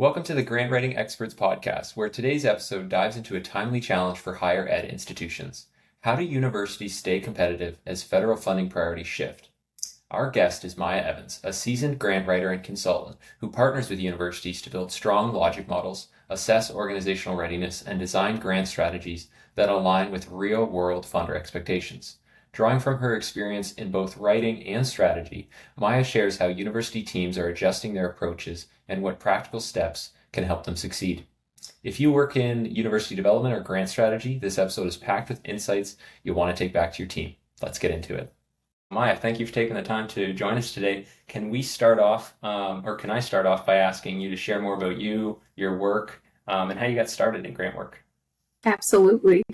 Welcome to the Grant Writing Experts podcast, where today's episode dives into a timely challenge for higher ed institutions. How do universities stay competitive as federal funding priorities shift? Our guest is Maya Evans, a seasoned grant writer and consultant who partners with universities to build strong logic models, assess organizational readiness, and design grant strategies that align with real-world funder expectations. Drawing from her experience in both writing and strategy, Maya shares how university teams are adjusting their approaches and what practical steps can help them succeed. If you work in university development or grant strategy, this episode is packed with insights you'll want to take back to your team. Let's get into it. Maya, thank you for taking the time to join us today. Can we start off, or can I start off by asking you to share more about you, your work, and how you got started in grant work? Absolutely.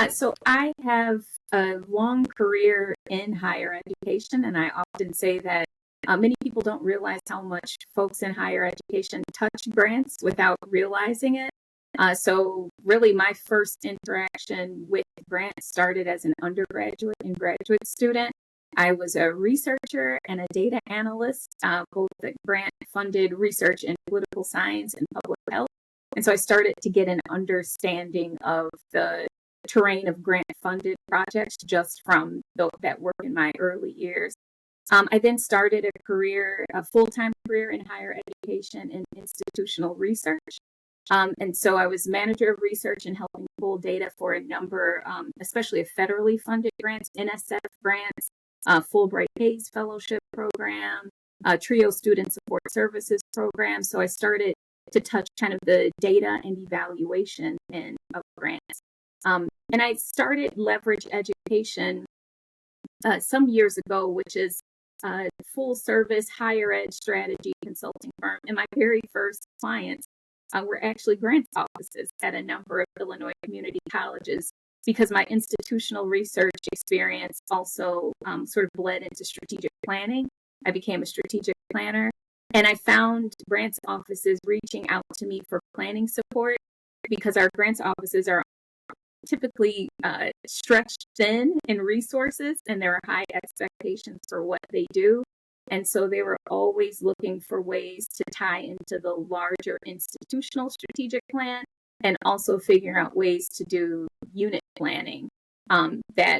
So I have a long career in higher education, and I often say that many people don't realize how much folks in higher education touch grants without realizing it. So really my first interaction with grants started as an undergraduate and graduate student. I was a researcher and a data analyst, both at grant-funded research in political science and public health. And so I started to get an understanding of the terrain of grant-funded projects just from that work in my early years. I then started a full-time career in higher education and institutional research. And so I was manager of research and helping pull data for a number, especially of federally funded grants, NSF grants, Fulbright Hayes Fellowship Program, TRIO Student Support Services Program. So I started to touch kind of the data and evaluation of grants. And I started Leverage Education some years ago, which is a full service higher ed strategy consulting firm. And my very first clients were actually grants offices at a number of Illinois community colleges, because my institutional research experience also sort of bled into strategic planning. I became a strategic planner. And I found grants offices reaching out to me for planning support because our grants offices are typically stretched thin in resources, and there are high expectations for what they do. And so they were always looking for ways to tie into the larger institutional strategic plan and also figuring out ways to do unit planning that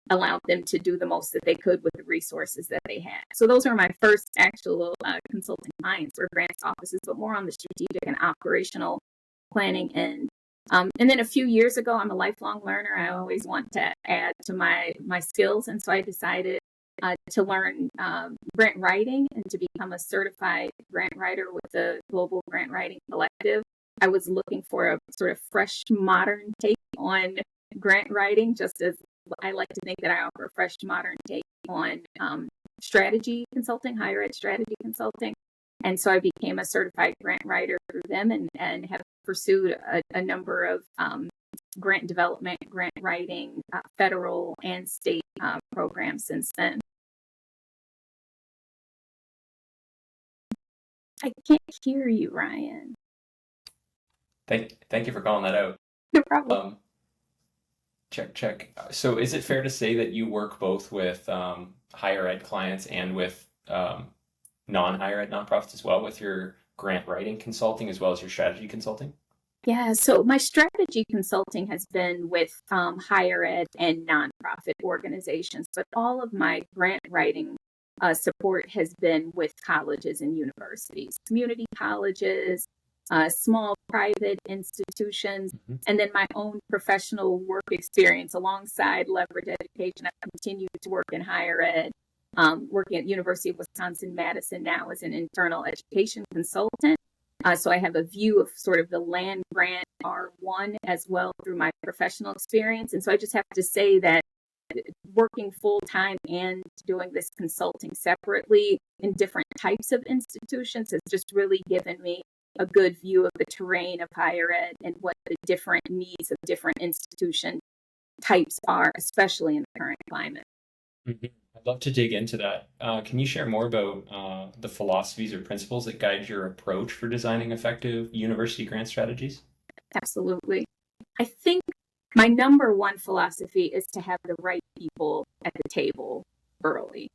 allowed them to do the most that they could with the resources that they had. So those were my first actual consulting clients or grants offices, but more on the strategic and operational planning end. And then a few years ago, I'm a lifelong learner. I always want to add to my skills. And so I decided to learn grant writing and to become a certified grant writer with the Global Grant Writing Collective. I was looking for a sort of fresh, modern take on grant writing, just as I like to think that I offer a fresh, modern take on strategy consulting, higher ed strategy consulting. And so I became a certified grant writer through them and have pursued a number of grant development, grant writing, federal and state programs since then. I can't hear you, Ryan. Thank you for calling that out. No problem. Check. So is it fair to say that you work both with higher ed clients and with non-higher ed nonprofits as well, with your grant writing consulting as well as your strategy consulting? Yeah, so my strategy consulting has been with higher ed and nonprofit organizations, but all of my grant writing support has been with colleges and universities, community colleges, small private institutions, and then my own professional work experience alongside Leverage Education. I've continued to work in higher ed, working at University of Wisconsin-Madison now as an internal education consultant. So I have a view of sort of the land grant R1 as well through my professional experience. And so I just have to say that working full-time and doing this consulting separately in different types of institutions has just really given me a good view of the terrain of higher ed and what the different needs of different institution types are, especially in the current climate. I'd love to dig into that. Can you share more about the philosophies or principles that guide your approach for designing effective university grant strategies? Absolutely. I think my number one philosophy is to have the right people at the table early.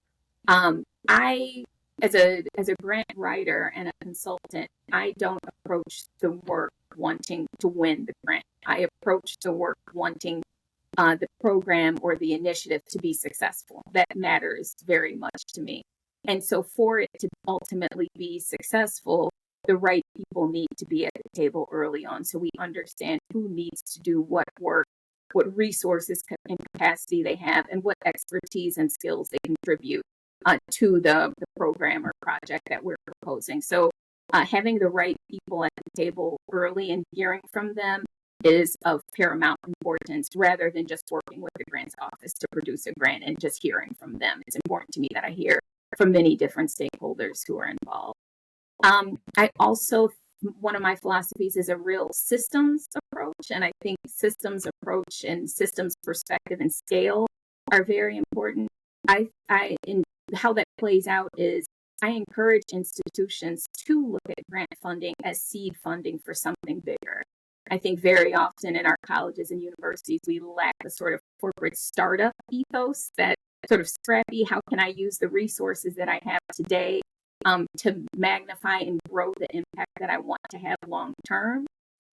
I as a grant writer and a consultant, I don't approach the work wanting to win the grant. I approach the work wanting the program or the initiative to be successful. That matters very much to me. And so for it to ultimately be successful, the right people need to be at the table early on, so we understand who needs to do what work, what resources and capacity they have, and what expertise and skills they contribute to the program or project that we're proposing. So having the right people at the table early and hearing from them is of paramount importance, rather than just working with the grants office to produce a grant and just hearing from them. It's important to me that I hear from many different stakeholders who are involved. I also, one of my philosophies is a real systems approach. And I think systems approach and systems perspective and scale are very important. In how that plays out is I encourage institutions to look at grant funding as seed funding for something bigger. I think very often in our colleges and universities, we lack the sort of corporate startup ethos, that sort of scrappy, how can I use the resources that I have today to magnify and grow the impact that I want to have long term.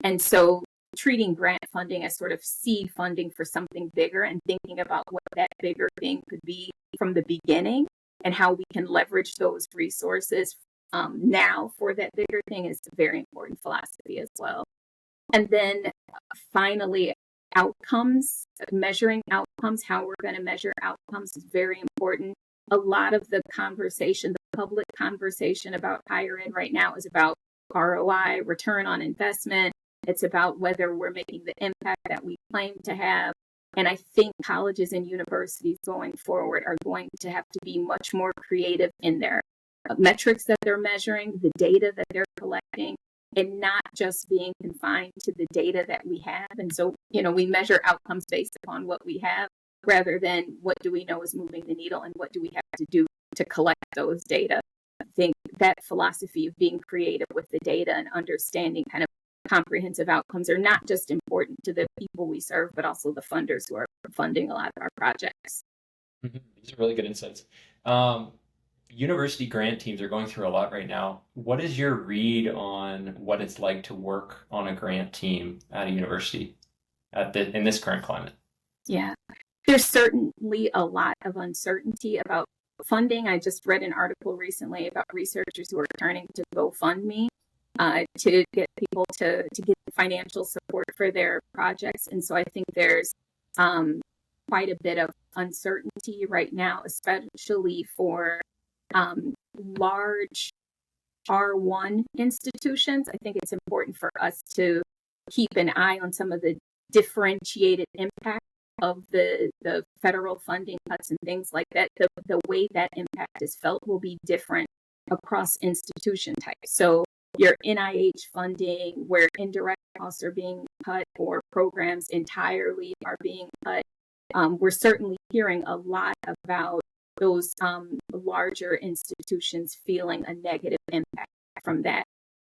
And so treating grant funding as sort of seed funding for something bigger and thinking about what that bigger thing could be from the beginning and how we can leverage those resources now for that bigger thing is a very important philosophy as well. And then finally, outcomes, measuring outcomes, how we're going to measure outcomes is very important. A lot of the conversation, the public conversation about higher ed right now is about ROI, return on investment. It's about whether we're making the impact that we claim to have. And I think colleges and universities going forward are going to have to be much more creative in their metrics that they're measuring, the data that they're collecting, and not just being confined to the data that we have. And so, we measure outcomes based upon what we have, rather than what do we know is moving the needle and what do we have to do to collect those data. I think that philosophy of being creative with the data and understanding kind of comprehensive outcomes are not just important to the people we serve, but also the funders who are funding a lot of our projects. These are really good insights. University grant teams are going through a lot right now. What is your read on what it's like to work on a grant team at a university in this current climate? Yeah, there's certainly a lot of uncertainty about funding. I just read an article recently about researchers who are turning to GoFundMe to get people to get financial support for their projects. And so I think there's quite a bit of uncertainty right now, especially for large R1 institutions. I think it's important for us to keep an eye on some of the differentiated impact of the federal funding cuts and things like that. The way that impact is felt will be different across institution types. So your NIH funding, where indirect costs are being cut or programs entirely are being cut, we're certainly hearing a lot about those larger institutions feeling a negative impact from that.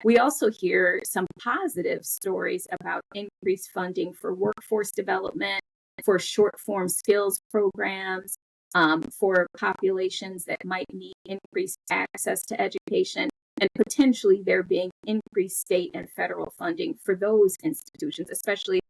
We also hear some positive stories about increased funding for workforce development, for short form skills programs, for populations that might need increased access to education, and potentially there being increased state and federal funding for those institutions, especially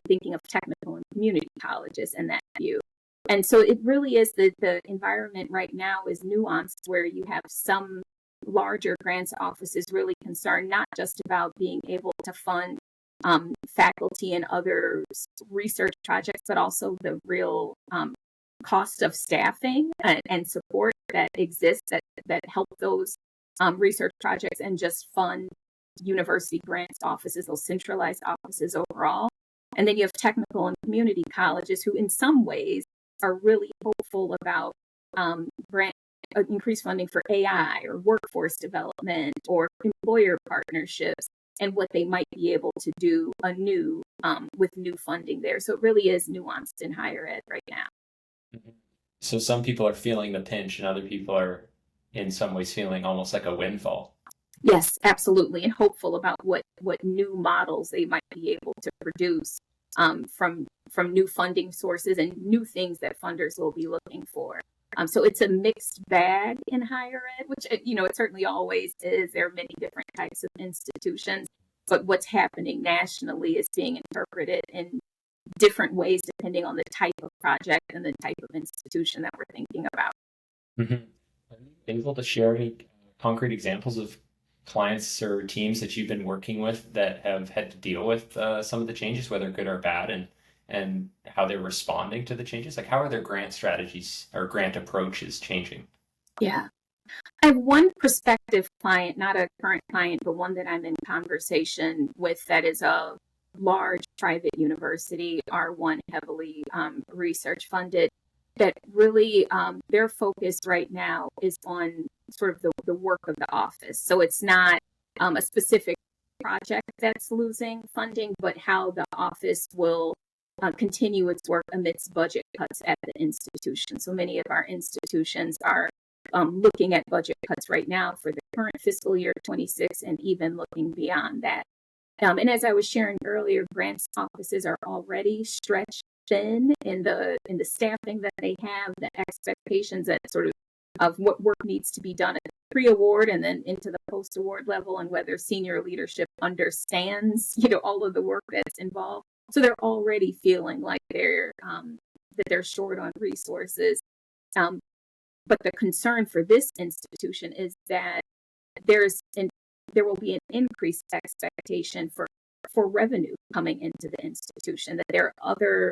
thinking of technical and community colleges in that view. And so it really is the environment right now is nuanced, where you have some larger grants offices really concerned not just about being able to fund faculty and other research projects, but also the real cost of staffing and support that exists that help those research projects and just fund university grants offices, those centralized offices overall. And then you have technical and community colleges who in some ways are really hopeful about increased funding for AI or workforce development or employer partnerships and what they might be able to do anew with new funding there. So it really is nuanced in higher ed right now. So some people are feeling the pinch and other people are in some ways feeling almost like a windfall. Yes, absolutely. And hopeful about what new models they might be able to produce from new funding sources and new things that funders will be looking for. So it's a mixed bag in higher ed, which, it certainly always is. There are many different types of institutions, but what's happening nationally is being interpreted in different ways depending on the type of project and the type of institution that we're thinking about. Mm-hmm. Are you able to share any concrete examples of clients or teams that you've been working with that have had to deal with some of the changes, whether good or bad, and how they're responding to the changes? Like, how are their grant strategies or grant approaches changing? Yeah. I have one prospective client, not a current client, but one that I'm in conversation with that is a large private university, R1, heavily research funded, that really their focus right now is on sort of the work of the office. So it's not a specific project that's losing funding, but how the office will continue its work amidst budget cuts at the institution. So many of our institutions are looking at budget cuts right now for the current fiscal year 26 and even looking beyond that. And as I was sharing earlier, grants offices are already stretched thin in the staffing that they have, the expectations that sort of what work needs to be done at the pre-award and then into the post-award level, and whether senior leadership understands, all of the work that's involved. So they're already feeling like they're short on resources. But the concern for this institution is that there will be an increased expectation for revenue coming into the institution, that there are other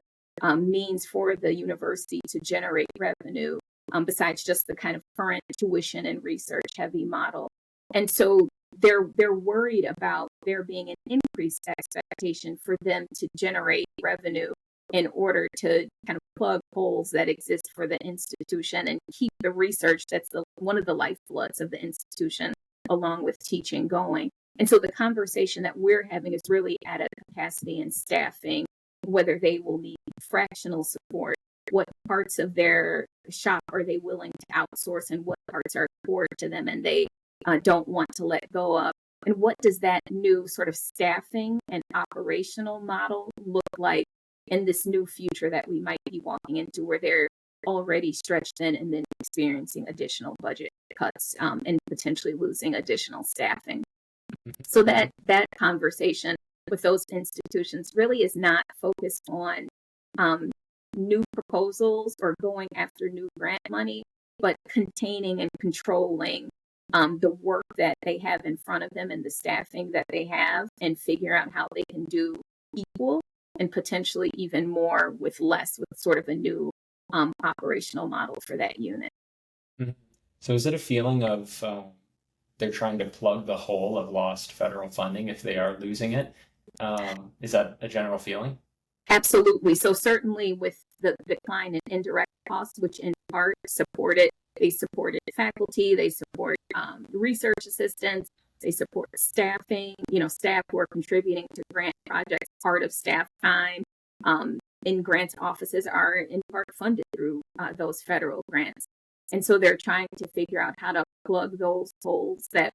means for the university to generate revenue besides just the kind of current tuition and research heavy model. And so they're worried about there being an increased expectation for them to generate revenue in order to kind of plug holes that exist for the institution and keep the research that's one of the lifebloods of the institution, along with teaching, going. And so the conversation that we're having is really at a capacity and staffing, whether they will need fractional support, what parts of their shop are they willing to outsource, and what parts are core to them and they don't want to let go of. And what does that new sort of staffing and operational model look like in this new future that we might be walking into, where they're already stretched thin and then experiencing additional budget cuts and potentially losing additional staffing. So that conversation with those institutions really is not focused on new proposals or going after new grant money, but containing and controlling the work that they have in front of them and the staffing that they have, and figure out how they can do equal and potentially even more with less, with sort of a new operational model for that unit. Mhm. So is it a feeling of they're trying to plug the hole of lost federal funding if they are losing it? Is that a general feeling? Absolutely. So certainly with the decline in indirect costs, which in part they supported faculty, they support research assistants, they support staffing, staff who are contributing to grant projects. Part of staff time in grants offices are in part funded through those federal grants. And so they're trying to figure out how to plug those holes that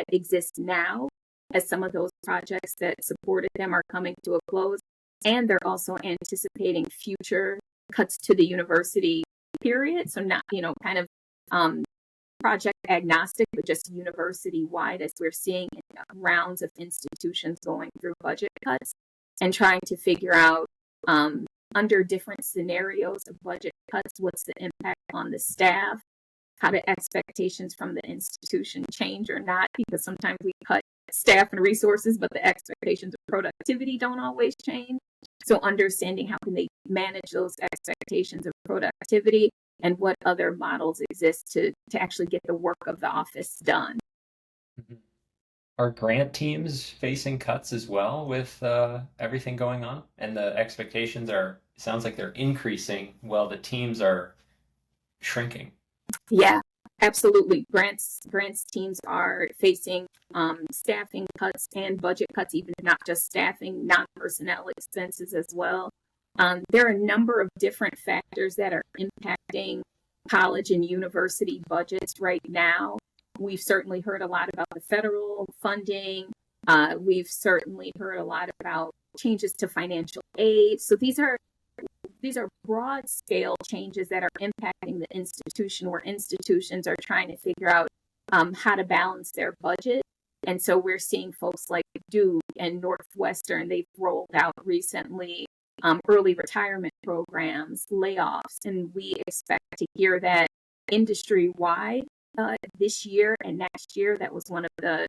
exist now, as some of those projects that supported them are coming to a close. And they're also anticipating future cuts to the university, period. So not, kind of project agnostic, but just university wide, as we're seeing rounds of institutions going through budget cuts and trying to figure out under different scenarios of budget cuts, what's the impact on the staff? How do expectations from the institution change or not? Because sometimes we cut staff and resources, but the expectations of productivity don't always change. So understanding how can they manage those expectations of productivity, and what other models exist to actually get the work of the office done. Mhm. Are grant teams facing cuts as well with everything going on? And the expectations it sounds like they're increasing while the teams are shrinking. Yeah, absolutely. Grants teams are facing staffing cuts and budget cuts, even not just staffing, non-personnel expenses as well. There are a number of different factors that are impacting college and university budgets right now. We've certainly heard a lot about the federal funding. We've certainly heard a lot about changes to financial aid. So these are these are broad scale changes that are impacting the institution, where institutions are trying to figure out how to balance their budget. And so we're seeing folks like Duke and Northwestern, they've rolled out recently early retirement programs, layoffs, and we expect to hear that industry wide this year and next year. That was one of the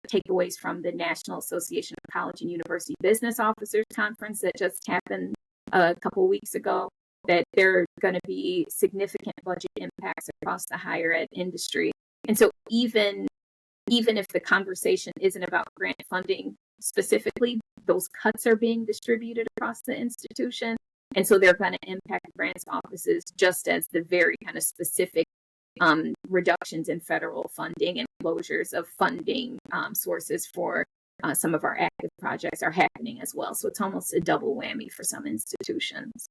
takeaways from the National Association of College and University Business Officers Conference that just happened a couple weeks ago, that there are going to be significant budget impacts across the higher ed industry. And so even if the conversation isn't about grant funding specifically, those cuts are being distributed across the institution. And so they're going to impact grants offices just as the very kind of specific reductions in federal funding and closures of funding sources for some of our active projects are happening as well. So it's almost a double whammy for some institutions.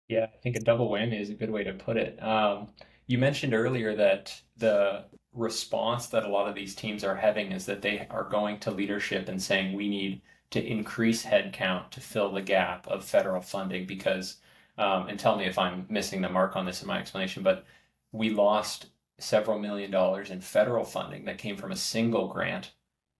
Yeah, I think a double whammy is a good way to put it. You mentioned earlier that the response that a lot of these teams are having is that they are going to leadership and saying we need to increase headcount to fill the gap of federal funding because, and tell me if I'm missing the mark on this in my explanation, but we lost several $1,000,000 in federal funding that came from a single grant.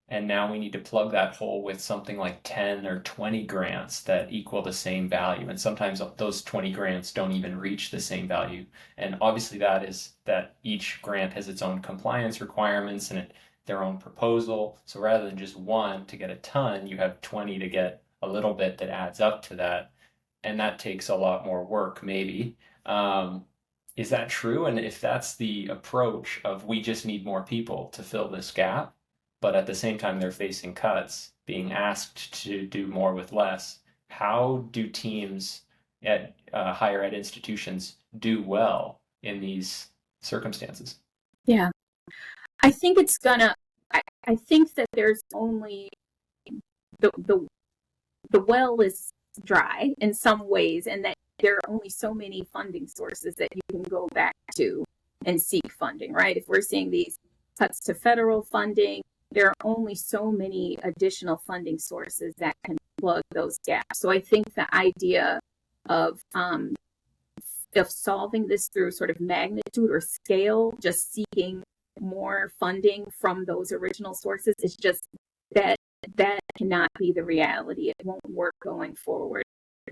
And now we need to plug that hole with something like 10 or 20 grants that equal the same value. And sometimes those 20 grants don't even reach the same value. And obviously that is that each grant has its own compliance requirements and their own proposal. So rather than just one to get a ton, you have 20 to get a little bit that adds up to that. And that takes a lot more work, maybe. Is that true? And if that's the approach of we just need more people to fill this gap, but at the same time they're facing cuts, being asked to do more with less, how do teams at higher ed institutions do well in these circumstances? Yeah, I think it's gonna. I think that there's only the well is dry in some ways, and that there are only so many funding sources that you can go back to and seek funding, right? If we're seeing these cuts to federal funding, there are only so many additional funding sources that can plug those gaps. So I think the idea of solving this through sort of magnitude or scale, just seeking more funding from those original sources, is just that cannot be the reality. It won't work going forward.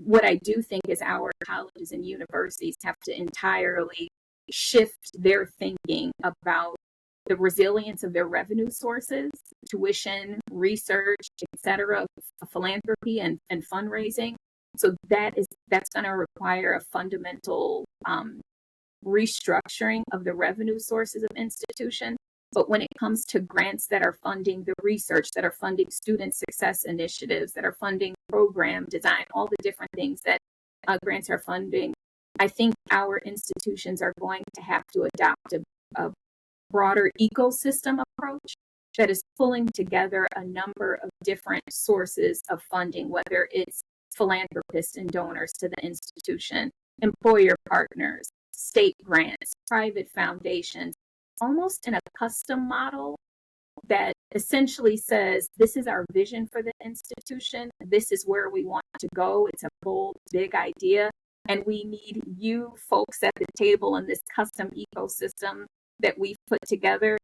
What I do think is our colleges and universities have to entirely shift their thinking about the resilience of their revenue sources, tuition, research, etc., philanthropy and fundraising. So that's going to require a fundamental restructuring of the revenue sources of institutions. But when it comes to grants that are funding the research, that are funding student success initiatives, that are funding program design, all the different things that grants are funding, I think our institutions are going to have to adopt a broader ecosystem approach that is pulling together a number of different sources of funding, whether it's philanthropists and donors to the institution, employer partners, state grants, private foundations, almost in a custom model that essentially says, this is our vision for the institution. This is where we want to go. It's a bold, big idea. And we need you folks at the table in this custom ecosystem that we've put together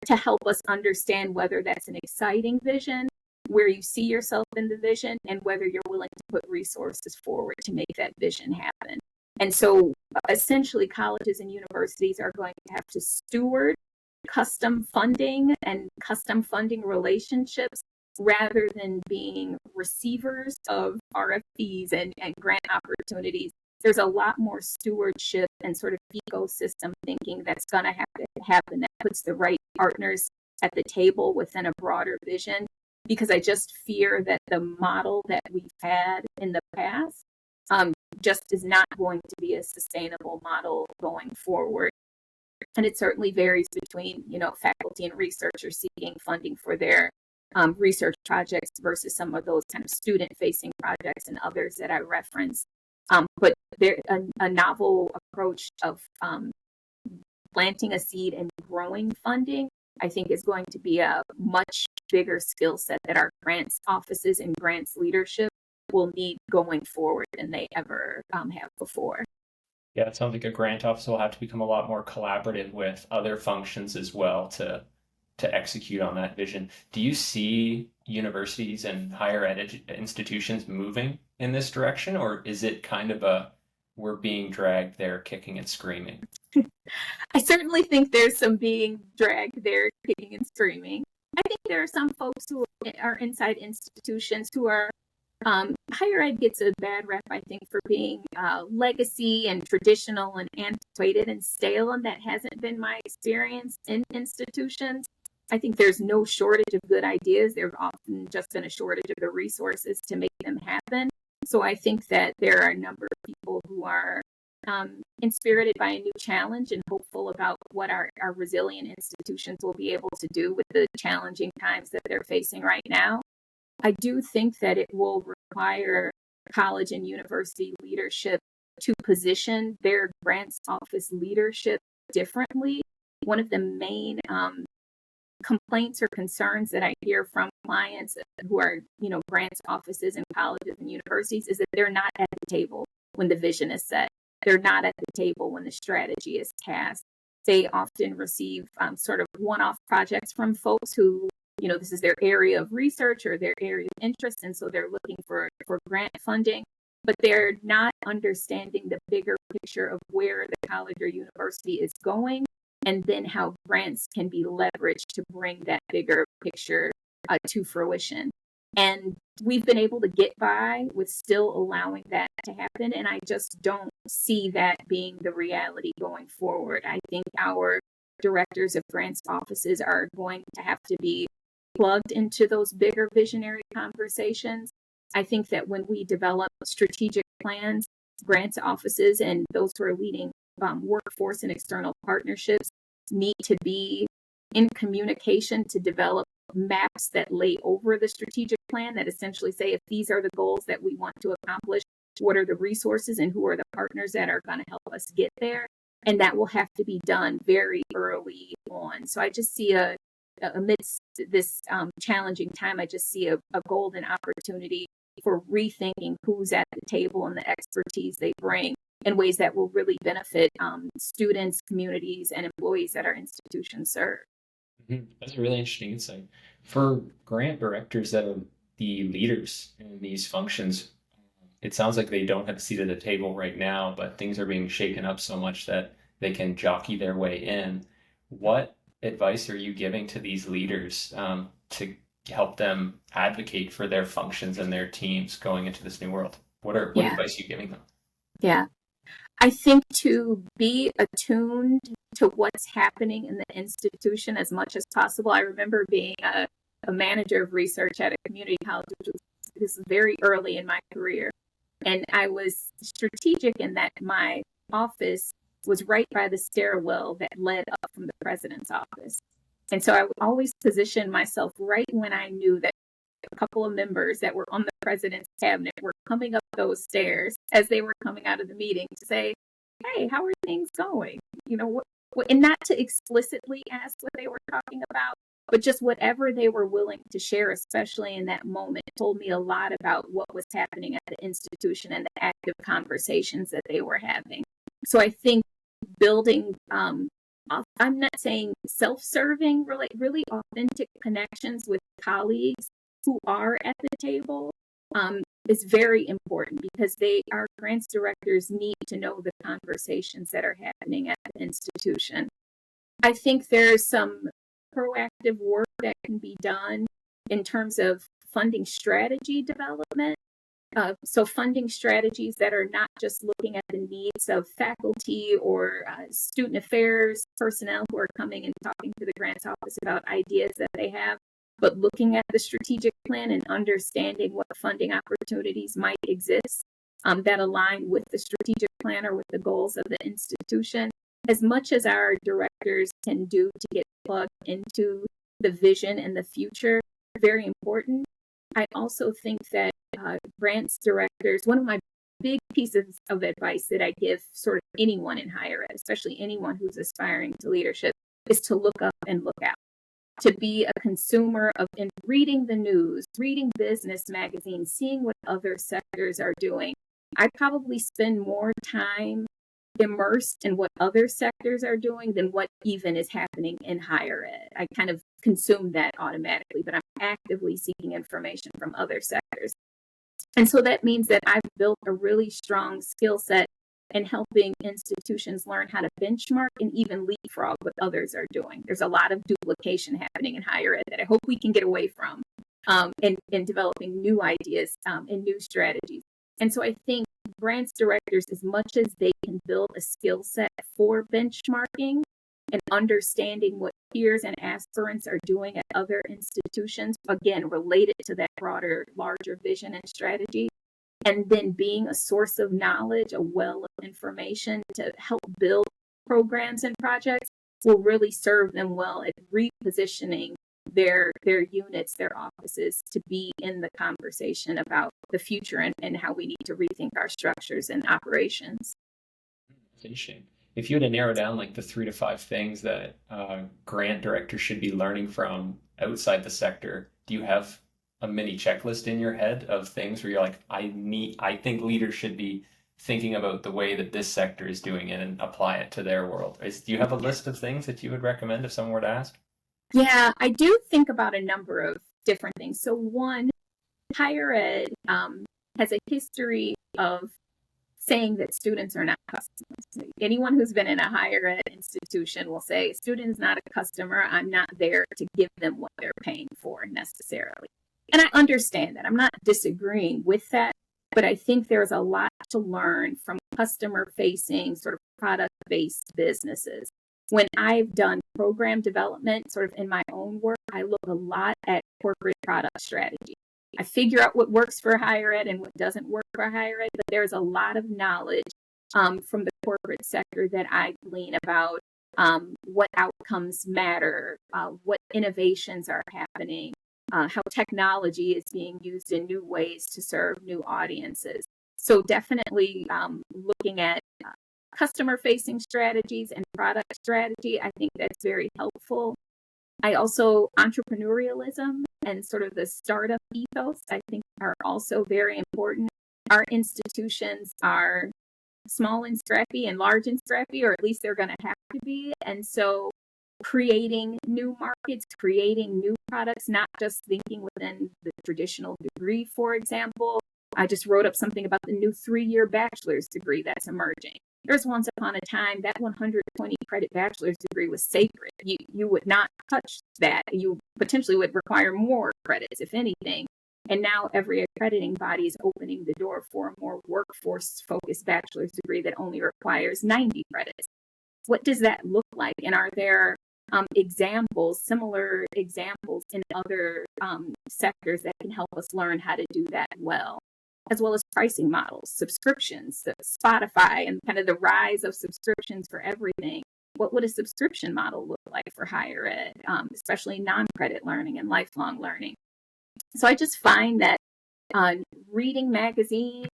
to help us understand whether that's an exciting vision, where you see yourself in the vision, and whether you're willing to put resources forward to make that vision happen. And so essentially colleges and universities are going to have to steward custom funding and custom funding relationships rather than being receivers of RFPs and grant opportunities. There's a lot more stewardship and sort of ecosystem thinking that's going to have to happen that puts the right partners at the table within a broader vision, because I just fear that the model that we've had in the past just is not going to be a sustainable model going forward. And it certainly varies between, faculty and researchers seeking funding for their research projects versus some of those kind of student-facing projects and others that I referenced. But there, a novel approach of planting a seed and growing funding, I think, is going to be a much bigger skill set that our grants offices and grants leadership will need going forward than they ever have before. Yeah, it sounds like a grant office will have to become a lot more collaborative with other functions as well to execute on that vision. Do you see universities and higher ed institutions moving in this direction, or is it kind of a we're being dragged there kicking and screaming? I certainly think there's some being dragged there kicking and screaming. I think there are some folks who are inside institutions who are higher ed gets a bad rep, I think, for being legacy and traditional and antiquated and stale, and that hasn't been my experience in institutions. I think there's no shortage of good ideas. There's often just been a shortage of the resources to make them happen. So I think that there are a number of people who are inspirited by a new challenge and hopeful about what our resilient institutions will be able to do with the challenging times that they're facing right now. I do think that it will require college and university leadership to position their grants office leadership differently. One of the main complaints or concerns that I hear from clients who are, grants offices in colleges and universities is that they're not at the table when the vision is set. They're not at the table when the strategy is cast. They often receive sort of one-off projects from folks who, this is their area of research or their area of interest, and so they're looking for grant funding, but they're not understanding the bigger picture of where the college or university is going, and then how grants can be leveraged to bring that bigger picture to fruition. And we've been able to get by with still allowing that to happen, and I just don't see that being the reality going forward. I think our directors of grants offices are going to have to be plugged into those bigger visionary conversations. I think that when we develop strategic plans, grants offices and those who are leading workforce and external partnerships need to be in communication to develop maps that lay over the strategic plan that essentially say, if these are the goals that we want to accomplish, what are the resources and who are the partners that are going to help us get there? And that will have to be done very early on. So I just see amidst this challenging time, I just see a golden opportunity for rethinking who's at the table and the expertise they bring in ways that will really benefit students, communities, and employees that our institutions serve. That's a really interesting insight. For grant directors that are the leaders in these functions, it sounds like they don't have a seat at the table right now, but things are being shaken up so much that they can jockey their way in. What advice are you giving to these leaders to help them advocate for their functions and their teams going into this new world? What advice are you giving them? Yeah. I think to be attuned to what's happening in the institution as much as possible. I remember being a manager of research at a community college, which was very early in my career. And I was strategic in that my office was right by the stairwell that led up from the president's office. And so I would always position myself right when I knew that a couple of members that were on the president's cabinet were coming up those stairs as they were coming out of the meeting to say, hey, how are things going? And not to explicitly ask what they were talking about, but just whatever they were willing to share, especially in that moment, told me a lot about what was happening at the institution and the active conversations that they were having. So I think building, I'm not saying self-serving, really authentic connections with colleagues who are at the table is very important, because our grants directors need to know the conversations that are happening at the institution. I think there's some proactive work that can be done in terms of funding strategy development. So funding strategies that are not just looking at the needs of faculty or student affairs personnel who are coming and talking to the grants office about ideas that they have, but looking at the strategic plan and understanding what funding opportunities might exist that align with the strategic plan or with the goals of the institution. As much as our directors can do to get plugged into the vision and the future, very important. I also think that grants directors, one of my big pieces of advice that I give sort of anyone in higher ed, especially anyone who's aspiring to leadership, is to look up and look out. to be a consumer of and reading the news, reading business magazines, seeing what other sectors are doing. I probably spend more time immersed in what other sectors are doing than what even is happening in higher ed. I kind of consume that automatically, but I'm actively seeking information from other sectors. And so that means that I've built a really strong skill set in helping institutions learn how to benchmark and even leapfrog what others are doing. There's a lot of duplication happening in higher ed that I hope we can get away from in developing new ideas and new strategies. And so I think grants directors, as much as they can build a skill set for benchmarking and understanding what peers and aspirants are doing at other institutions, again, related to that broader, larger vision and strategy, and then being a source of knowledge, a well of information to help build programs and projects, will really serve them well at repositioning their units, their offices, to be in the conversation about the future and how we need to rethink our structures and operations. That's interesting. If you had to narrow down like the 3 to 5 things that grant directors should be learning from outside the sector, do you have a mini checklist in your head of things where you're like, I think leaders should be thinking about the way that this sector is doing it and apply it to their world? Do you have a list of things that you would recommend if someone were to ask? Yeah, I do think about a number of different things. So one, higher ed has a history of saying that students are not customers. Anyone who's been in a higher ed institution will say, student is not a customer. I'm not there to give them what they're paying for necessarily. And I understand that. I'm not disagreeing with that, but I think there's a lot to learn from customer facing, sort of product based businesses. When I've done program development, sort of in my own work, I look a lot at corporate product strategy. I figure out what works for higher ed and what doesn't work for higher ed, but there's a lot of knowledge from the corporate sector that I glean about what outcomes matter, what innovations are happening, how technology is being used in new ways to serve new audiences. So definitely looking at customer-facing strategies and product strategy, I think that's very helpful. I also, entrepreneurialism and sort of the startup ethos, I think are also very important. Our institutions are small and scrappy and large and scrappy, or at least they're going to have to be. And so creating new markets, creating new products, not just thinking within the traditional degree, for example. I just wrote up something about the new 3-year bachelor's degree that's emerging. There's once upon a time that 120 credit bachelor's degree was sacred. You would not touch that. You potentially would require more credits, if anything. And now every accrediting body is opening the door for a more workforce-focused bachelor's degree that only requires 90 credits. What does that look like? And are there examples, similar examples in other sectors that can help us learn how to do that well? As well as pricing models, subscriptions, Spotify, and kind of the rise of subscriptions for everything. What would a subscription model look like for higher ed, especially non-credit learning and lifelong learning? So I just find that reading magazines,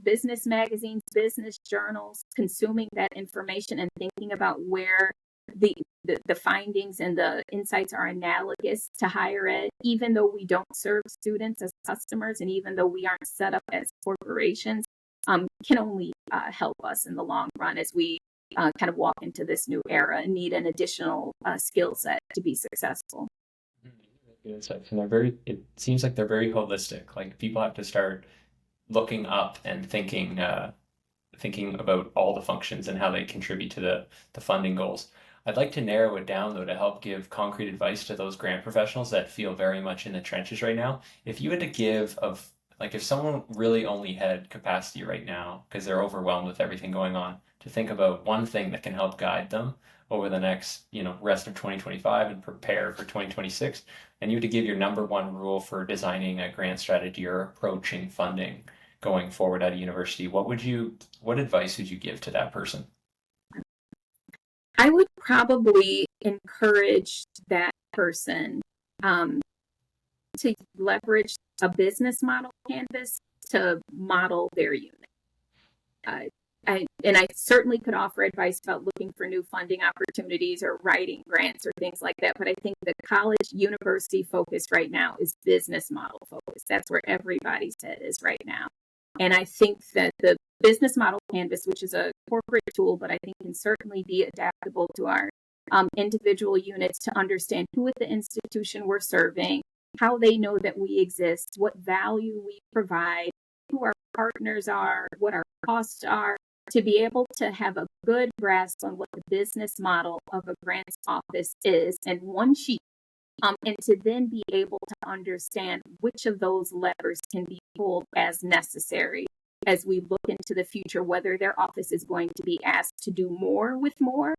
business magazines, business journals, consuming that information and thinking about where the findings and the insights are analogous to higher ed, even though we don't serve students as customers and even though we aren't set up as corporations, can only help us in the long run as we kind of walk into this new era and need an additional skill set to be successful. Good insights, and it seems like they're very holistic. Like people have to start looking up and thinking about all the functions and how they contribute to the funding goals. I'd like to narrow it down though to help give concrete advice to those grant professionals that feel very much in the trenches right now. If you had to give of like if someone really only had capacity right now because they're overwhelmed with everything going on to think about one thing that can help guide them over the next, rest of 2025 and prepare for 2026, and you had to give your number one rule for designing a grant strategy or approaching funding going forward at a university, what advice would you give to that person? I would probably encourage that person to leverage a business model canvas to model their unit. I certainly could offer advice about looking for new funding opportunities or writing grants or things like that. But I think the college university focus right now is business model focus. That's where everybody's head is right now. And I think that the business model canvas, which is a corporate tool, but I think can certainly be adaptable to our individual units to understand who at the institution we're serving, how they know that we exist, what value we provide, who our partners are, what our costs are, to be able to have a good grasp on what the business model of a grants office is in one sheet, and to then be able to understand which of those levers can be pulled as necessary as we look into the future, whether their office is going to be asked to do more with more,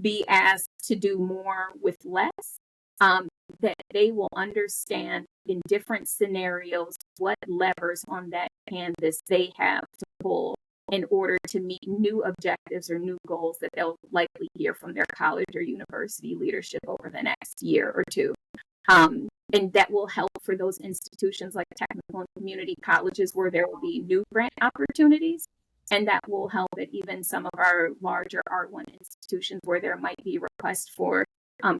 be asked to do more with less, that they will understand in different scenarios what levers on that canvas they have to pull in order to meet new objectives or new goals that they'll likely hear from their college or university leadership over the next year or two. And that will help for those institutions like technical and community colleges where there will be new grant opportunities. And that will help at even some of our larger R1 institutions where there might be requests for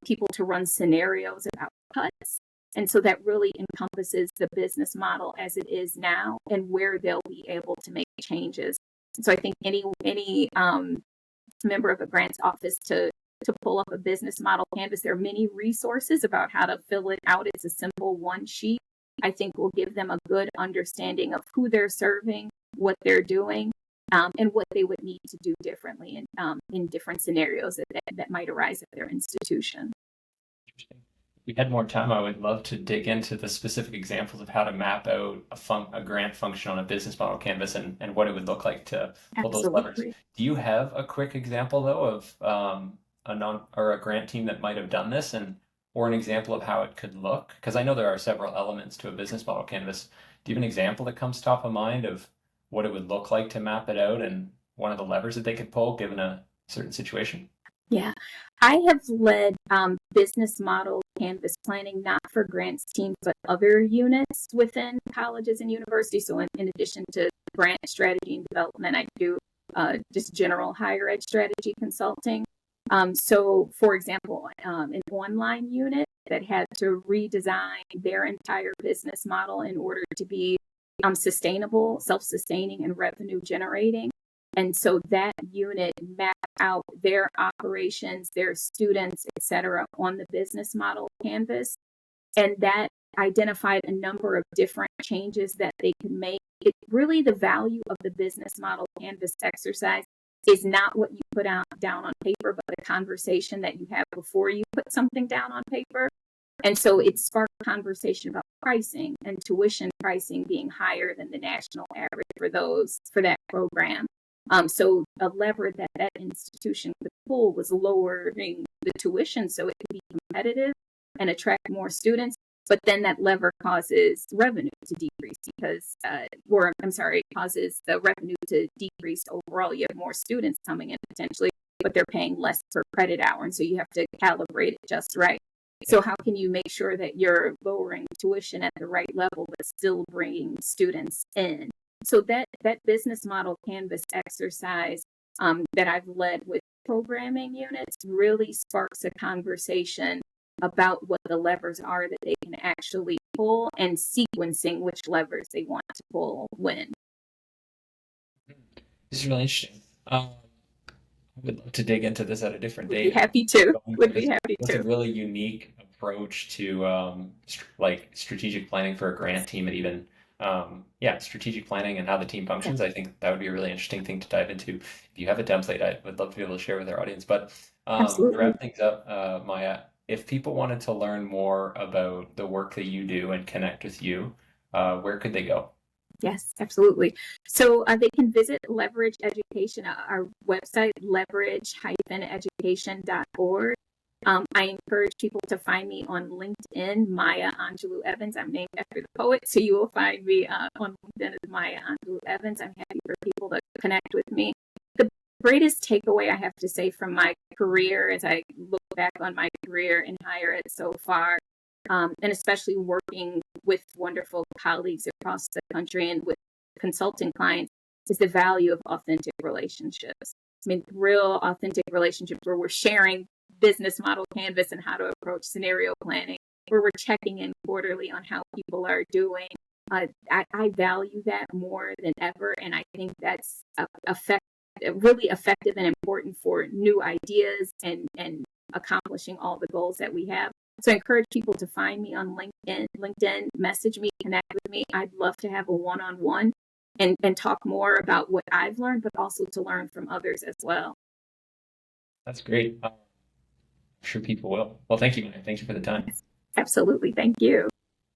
people to run scenarios about cuts. And so that really encompasses the business model as it is now and where they'll be able to make changes. So I think any member of a grants office to pull up a business model canvas, there are many resources about how to fill it out. It's a simple one sheet. I think will give them a good understanding of who they're serving, what they're doing, and what they would need to do differently in different scenarios that might arise at their institution. Interesting. If we had more time, I would love to dig into the specific examples of how to map out a grant function on a business model canvas and what it would look like to pull those levers. Absolutely. Do you have a quick example though of a grant team that might have done this or an example of how it could look? Because I know there are several elements to a business model canvas. Do you have an example that comes top of mind of what it would look like to map it out and one of the levers that they could pull given a certain situation? Yeah, I have led business model canvas planning, not for grants teams, but other units within colleges and universities. So in addition to grant strategy and development, I do just general higher ed strategy consulting. So for example, an online unit that had to redesign their entire business model in order to be sustainable, self-sustaining, and revenue generating. And so that unit mapped out their operations, their students, et cetera, on the business model canvas. And that identified a number of different changes that they could make. It really, the value of the business model canvas exercise is not what you put down on paper, but the conversation that you have before you put something down on paper. And so it sparked conversation about pricing and tuition pricing being higher than the national average for that program. So a lever that institution could pull was lowering the tuition so it could be competitive and attract more students. But then that lever causes revenue to decrease it causes the revenue to decrease overall. You have more students coming in potentially, but they're paying less per credit hour. And so you have to calibrate it just right. So how can you make sure that you're lowering tuition at the right level, but still bringing students in? So that business model canvas exercise that I've led with programming units really sparks a conversation about what the levers are that they can actually pull and sequencing which levers they want to pull when. This is really interesting. I would love to dig into this at a different Would be date. happy to. Would be happy It's a to. really unique approach to like strategic planning for a grant team and even strategic planning and how the team Yeah, functions. I think that would be a really interesting thing to dive into. If you have a template, I would love to be able to share with our audience. But to absolutely. wrap things up, Maya, if people wanted to learn more about the work that you do and connect with you, where could they go? Yes, absolutely. So they can visit Leverage Education, our website, leverage-education.org. I encourage people to find me on LinkedIn, Maya Angelou Evans. I'm named after the poet, so you will find me on LinkedIn as Maya Angelou Evans. I'm happy for people to connect with me. The greatest takeaway I have to say from my career as I look back on my career in higher ed so far, and especially working with wonderful colleagues across the country and with consulting clients, is the value of authentic relationships. I mean, real authentic relationships where we're sharing business model canvas and how to approach scenario planning, where we're checking in quarterly on how people are doing. I value that more than ever, and I think that's really effective and important for new ideas and accomplishing all the goals that we have. So I encourage people to find me on LinkedIn, message me, connect with me. I'd love to have a one-on-one and talk more about what I've learned, but also to learn from others as well. That's great. I'm sure people will. Well, thank you. Thank you for the time. Absolutely. Thank you.